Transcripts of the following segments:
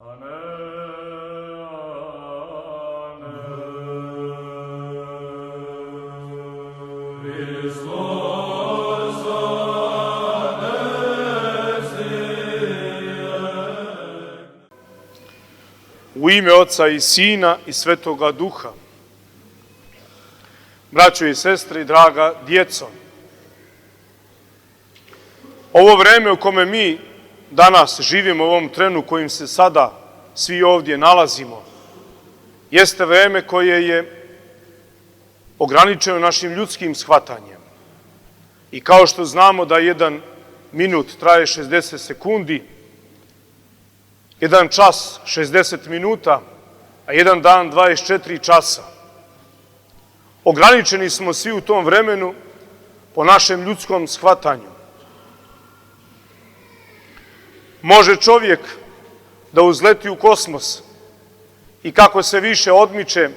U ime Oca i Sina i Svetoga Duha. Braćo i sestre i draga djeco, ovo vreme u kome mi danas živimo, u ovom trenu kojim se sada svi ovdje nalazimo, jeste vreme koje je ograničeno našim ljudskim shvatanjem. I kao što znamo da jedan minut traje 60 sekundi, jedan čas 60 minuta, a jedan dan 24 časa. Ograničeni smo svi u tom vremenu po našem ljudskom shvatanju. Može čovjek da uzleti u kosmos i kako se više odmiče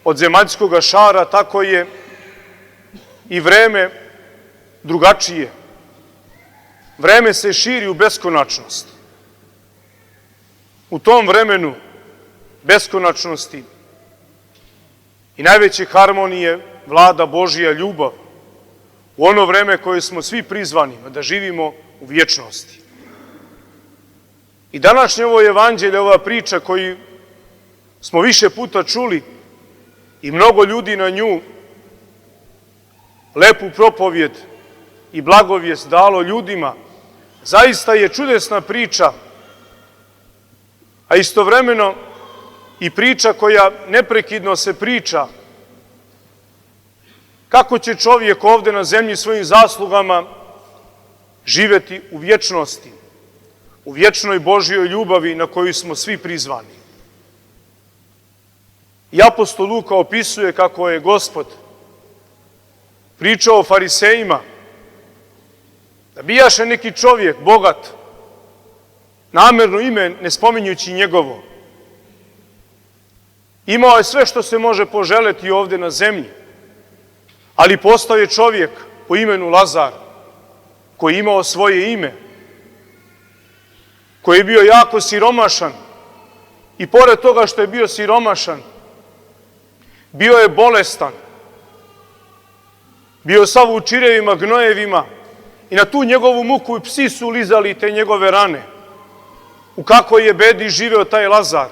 od zemaljskog šara, tako je i vreme drugačije. Vreme se širi u beskonačnost. U tom vremenu beskonačnosti i najveće harmonije vlada Božja ljubav, u ono vreme koje smo svi prizvani da živimo u vječnosti. I današnje ovo evanđelje, ova priča koju smo više puta čuli i mnogo ljudi na nju lepu propovjed i blagovijest dalo ljudima, zaista je čudesna priča, a istovremeno i priča koja neprekidno se priča kako će čovjek ovdje na zemlji svojim zaslugama živjeti u vječnosti, u vječnoj Božjoj ljubavi na koju smo svi prizvani. I apostol Luka opisuje kako je Gospod pričao o farisejima, da bijaše neki čovjek, bogat, namerno ime ne spominjući njegovo. Imao je sve što se može poželeti ovdje na zemlji, ali postao je čovjek po imenu Lazar, koji je imao svoje ime, koji je bio jako siromašan i pored toga što je bio siromašan, bio je bolestan, bio sav u čirevima, gnojevima i na tu njegovu muku psi su lizali te njegove rane. U kakvoj je bedi živeo taj Lazar.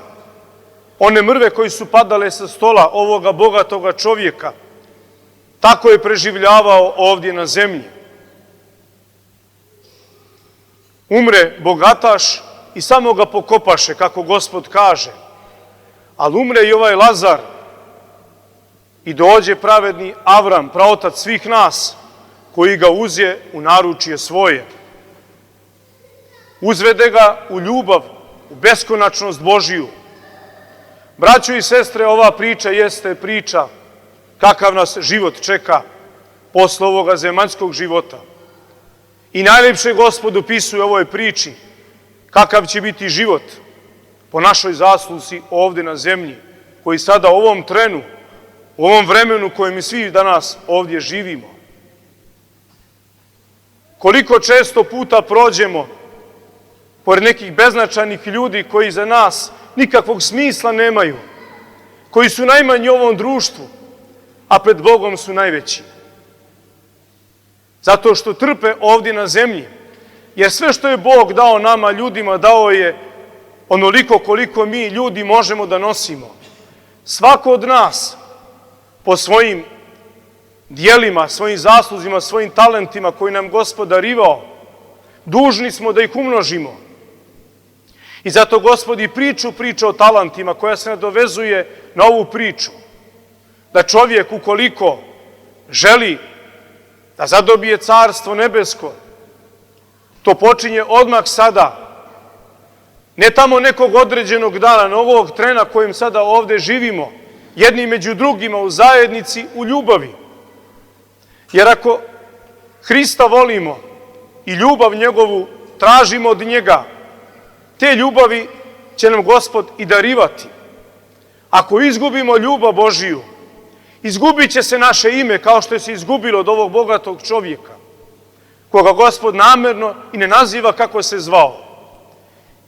One mrve koji su padale sa stola ovoga bogatoga čovjeka, tako je preživljavao ovdje na zemlji. Umre bogataš i samo ga pokopaše, kako Gospod kaže. Ali umre i ovaj Lazar i dođe pravedni Avram, praotac svih nas, koji ga uze u naručje svoje. Uzvede ga u ljubav, u beskonačnost Božiju. Braćo i sestre, ova priča jeste priča kakav nas život čeka posle ovoga zemaljskog života. I najljepše Gospod opisuje u ovoj priči kakav će biti život po našoj zasluzi ovdje na zemlji, koji sada u ovom trenu, u ovom vremenu kojem mi svi danas ovdje živimo. Koliko često puta prođemo pored nekih beznačajnih ljudi koji za nas nikakvog smisla nemaju, koji su najmanji u ovom društvu, a pred Bogom su najveći. Zato što trpe ovdje na zemlji, jer sve što je Bog dao nama ljudima, dao je onoliko koliko mi ljudi možemo da nosimo. Svako od nas po svojim dijelima, svojim zasluzima, svojim talentima koji nam Gospod darivao, dužni smo da ih umnožimo. I zato Gospod i priča o talentima koja se nadovezuje na ovu priču. Da čovjek ukoliko želi da zadobije carstvo nebesko, to počinje odmah sada. Ne tamo nekog određenog dana, na ovog trena kojim sada ovdje živimo, jedni među drugima u zajednici, u ljubavi. Jer ako Hrista volimo i ljubav njegovu tražimo od njega, te ljubavi će nam Gospod i darivati. Ako izgubimo ljubav Božiju, izgubit će se naše ime kao što je se izgubilo od ovog bogatog čovjeka, koga Gospod namerno i ne naziva kako se zvao.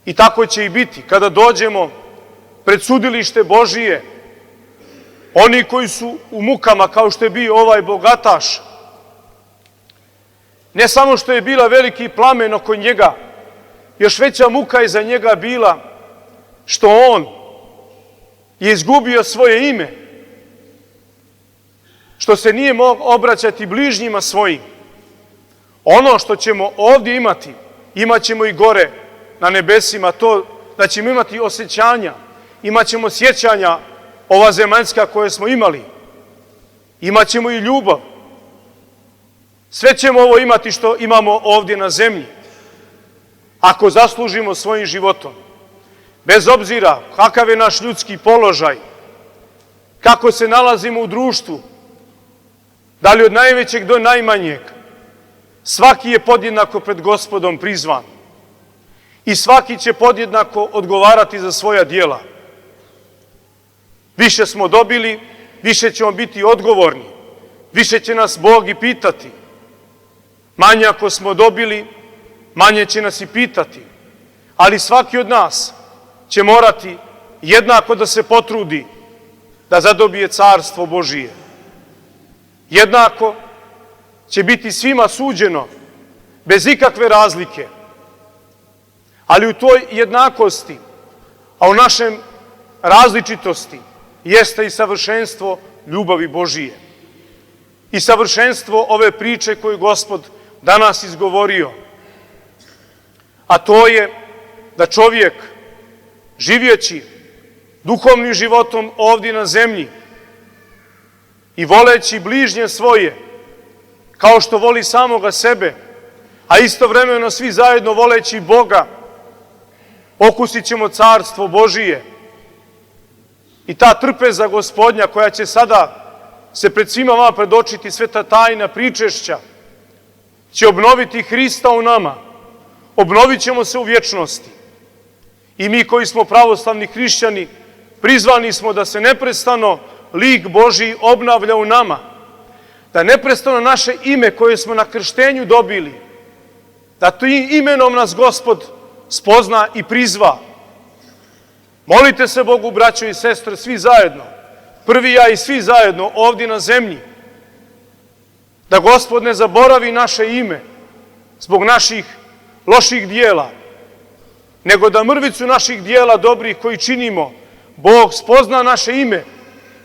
I tako će i biti kada dođemo pred sudilište Božije. Oni koji su u mukama, kao što je bio ovaj bogataš, ne samo što je bila veliki plamen oko njega, još veća muka je za njega bila što on je izgubio svoje ime, što se nije mogao obraćati bližnjima svojim. Ono što ćemo ovdje imati, imat ćemo i gore na nebesima, to da ćemo imati osjećanja, imat ćemo sjećanja ova zemaljska koje smo imali, imat ćemo i ljubav. Sve ćemo ovo imati što imamo ovdje na zemlji, ako zaslužimo svojim životom. Bez obzira kakav je naš ljudski položaj, kako se nalazimo u društvu, da li od najvećeg do najmanjeg, svaki je podjednako pred Gospodom prizvan i svaki će podjednako odgovarati za svoja djela. Više smo dobili, više ćemo biti odgovorni, više će nas Bog i pitati. Manje ako smo dobili, manje će nas i pitati. Ali svaki od nas će morati jednako da se potrudi da zadobije carstvo Božije. Jednako će biti svima suđeno, bez ikakve razlike. Ali u toj jednakosti, a u našem različitosti, jeste i savršenstvo ljubavi Božije. I savršenstvo ove priče koju Gospod danas izgovorio. A to je da čovjek, živjeći duhovnim životom ovdje na zemlji i voleći bližnje svoje, kao što voli samoga sebe, a istovremeno svi zajedno voleći Boga, okusit ćemo carstvo Božije. I ta trpeza Gospodnja koja će sada se pred svima vama predočiti, sveta tajna pričešća, će obnoviti Hrista u nama. Obnovit ćemo se u vječnosti. I mi koji smo pravoslavni hrišćani, prizvani smo da se neprestano lik Božiji obnavlja u nama. Da neprestano naše ime koje smo na krštenju dobili, da tim imenom nas Gospod spozna i prizva. Molite se Bogu, braćo i sestre, svi zajedno, prvi ja i svi zajedno ovdje na zemlji, da Gospod ne zaboravi naše ime zbog naših loših dijela, nego da mrvicu naših dijela dobrih koji činimo, Bog spozna naše ime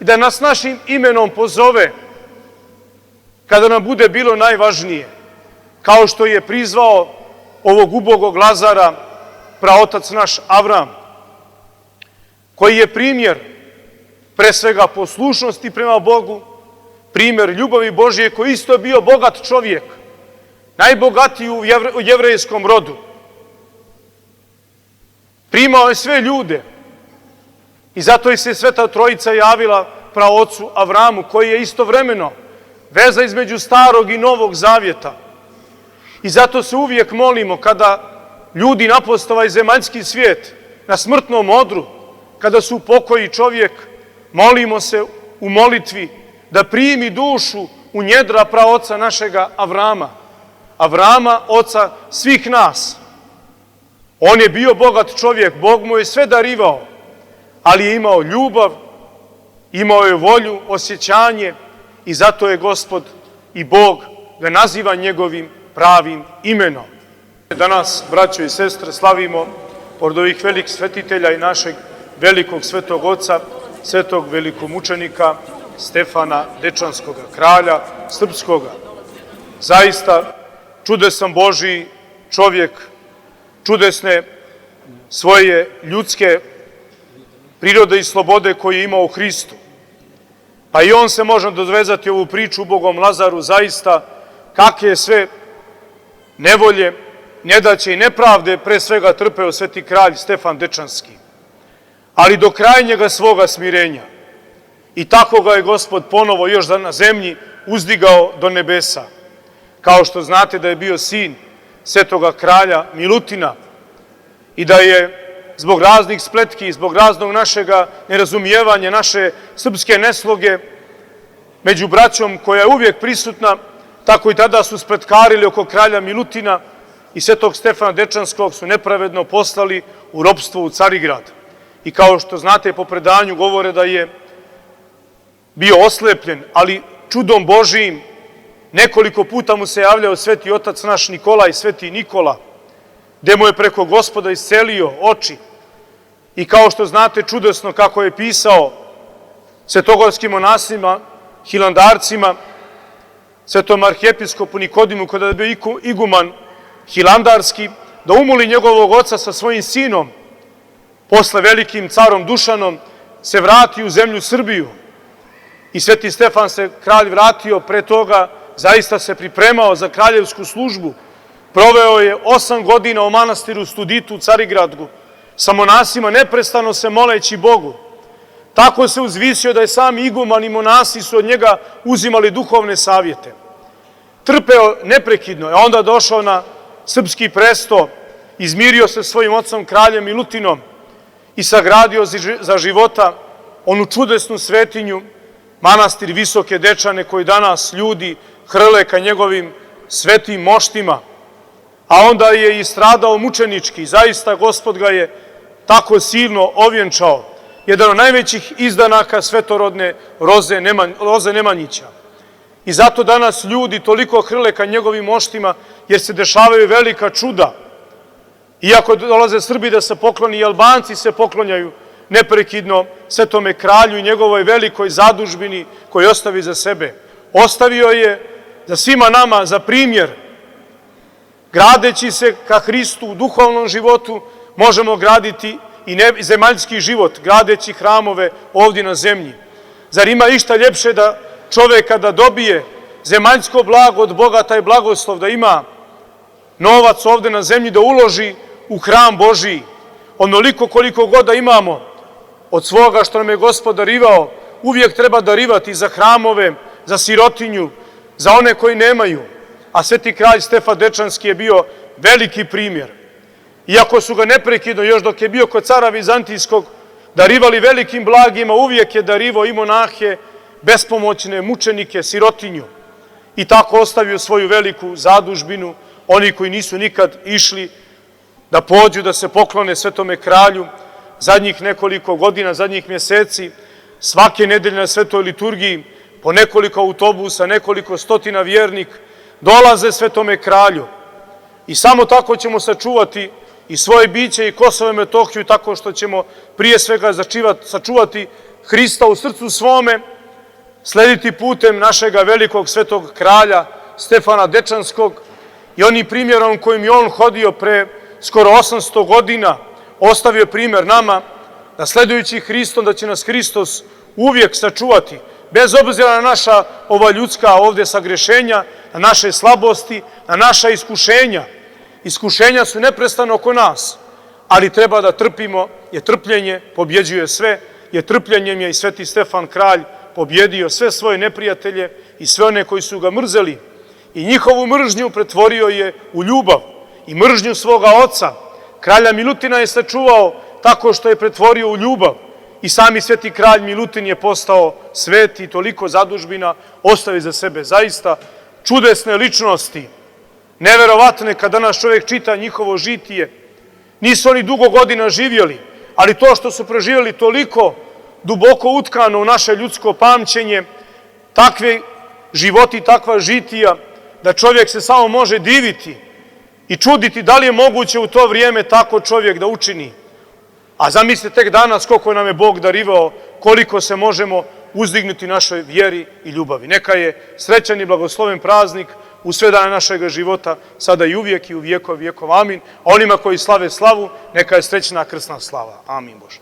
i da nas našim imenom pozove kada nam bude bilo najvažnije, kao što je prizvao ovog ubogog Lazara praotac naš Avram, koji je primjer pre svega poslušnosti prema Bogu, primjer ljubavi Božije, koji isto je bio bogat čovjek, najbogatiji u jevrejskom rodu. Primao je sve ljude i zato je se Sveta Trojica javila praocu Avramu, koji je istovremeno veza između Starog i Novog Zavjeta. I zato se uvijek molimo kada ljudi napuste ovaj zemaljski svijet na smrtnom odru, kada su u pokoji čovjek, molimo se u molitvi da primi dušu u njedra praoca našega Avrama. Avrama, oca svih nas. On je bio bogat čovjek, Bog mu je sve darivao, ali je imao ljubav, imao je volju, osjećanje i zato je Gospod i Bog ga naziva njegovim pravim imenom. Danas, braćo i sestre, slavimo pored ovih velikih svetitelja i našeg velikog svetog oca, svetog velikomučenika Stefana Dečanskoga, kralja srpskoga. Zaista čudesan Božiji čovjek, čudesne svoje ljudske prirode i slobode koje je imao u Hristu. Pa i on se može dodvezati ovu priču ubogom Lazaru, zaista kakve sve nevolje, nedaće i nepravde pre svega trpeo sveti kralj Stefan Dečanski. Ali do krajnjega svoga smirenja. I tako ga je Gospod ponovo još na zemlji uzdigao do nebesa. Kao što znate da je bio sin svetoga kralja Milutina i da je zbog raznih spletki, zbog raznog našega nerazumijevanja, naše srpske nesloge među braćom koja je uvijek prisutna, tako i tada su spletkarili oko kralja Milutina, i svetog Stefana Dečanskog su nepravedno poslali u ropstvo u Carigrad. I kao što znate, po predanju govore da je bio oslepljen, ali čudom Božijim nekoliko puta mu se javljao sveti otac naš Nikolaj, sveti Nikola, gde mu je preko Gospoda iscelio oči. I kao što znate čudesno kako je pisao svetogorskim monasima, hilandarcima, svetom arhijepiskopu Nikodimu, kada je bio iguman hilandarski, da umoli njegovog oca sa svojim sinom, posle velikim carom Dušanom, se vrati u zemlju Srbiju. I sveti Stefan se kralj vratio, pre toga zaista se pripremao za kraljevsku službu. Proveo je 8 godina u manastiru Studitu u Carigradu, sa monasima neprestano se moleći Bogu. Tako se uzvisio da je sami iguman i monasi su od njega uzimali duhovne savjete. Trpeo neprekidno, a onda došao na srpski presto, izmirio se svojim ocom kraljem Milutinom i sagradio za života onu čudesnu svetinju, manastir Visoke Dečane, koji danas ljudi hrle ka njegovim svetim moštima, a onda je i stradao mučenički. Zaista Gospod ga je tako silno ovjenčao, jedan od najvećih izdanaka svetorodne Roze Nemanjića. I zato danas ljudi toliko hrle ka njegovim moštima, jer se dešavaju velika čuda. Iako dolaze Srbi da se pokloni, i Albanci se poklonjaju neprekidno svetome kralju i njegovoj velikoj zadužbini koju ostavi za sebe. Ostavio je za svima nama za primjer. Gradeći se ka Hristu u duhovnom životu, možemo graditi i zemaljski život, gradeći hramove ovdje na zemlji. Zar ima išta ljepše da čovek kada dobije zemaljsko blago od Boga, taj blagoslov da ima novac ovde na zemlji, da uloži u hram Božiji. Onoliko koliko god da imamo od svoga što nam je Gospod darivao, uvijek treba darivati za hramove, za sirotinju, za one koji nemaju. A sveti kralj Stefan Dečanski je bio veliki primjer. Iako su ga neprekidno, još dok je bio kod cara Vizantijskog, darivali velikim blagima, uvijek je darivao i monahe, bespomoćne, mučenike, sirotinju. I tako ostavio svoju veliku zadužbinu, oni koji nisu nikad išli da pođu, da se poklone svetome kralju. Zadnjih nekoliko godina, zadnjih mjeseci, svake nedelje na svetoj liturgiji, po nekoliko autobusa, nekoliko stotina vjernik, dolaze svetome kralju. I samo tako ćemo sačuvati i svoje biće i Kosovo i Metohiju, tako što ćemo prije svega sačuvati Hrista u srcu svome, slediti putem našega velikog svetog kralja Stefana Dečanskog i onim primjerom kojim je on hodio pre skoro 800 godina, ostavio primjer nama, da sledujući Hristom, da će nas Hristos uvijek sačuvati, bez obzira na naša ova ljudska ovde sagrešenja, na naše slabosti, na naša iskušenja. Iskušenja su neprestano oko nas, ali treba da trpimo, jer trpljenje pobjeđuje sve, jer trpljenjem je i sveti Stefan kralj pobjedio sve svoje neprijatelje i sve one koji su ga mrzeli. I njihovu mržnju pretvorio je u ljubav i mržnju svoga oca. Kralja Milutina je sačuvao tako što je pretvorio u ljubav. I sami sveti kralj Milutin je postao sveti i toliko zadužbina ostavi za sebe. Zaista čudesne ličnosti, neverovatne kad danas čovjek čita njihovo žitije. Nisu oni dugo godina živjeli, ali to što su preživjeli toliko duboko utkano u naše ljudsko pamćenje, takve životi, takva žitija, da čovjek se samo može diviti i čuditi da li je moguće u to vrijeme tako čovjek da učini. A zamislite tek danas koliko nam je Bog darivao, koliko se možemo uzdignuti našoj vjeri i ljubavi. Neka je srećan i blagosloven praznik u sve dane našeg života, sada i uvijek i u vjekov vjekov. Amin. A onima koji slave slavu, neka je srećna krsna slava. Amin Bože.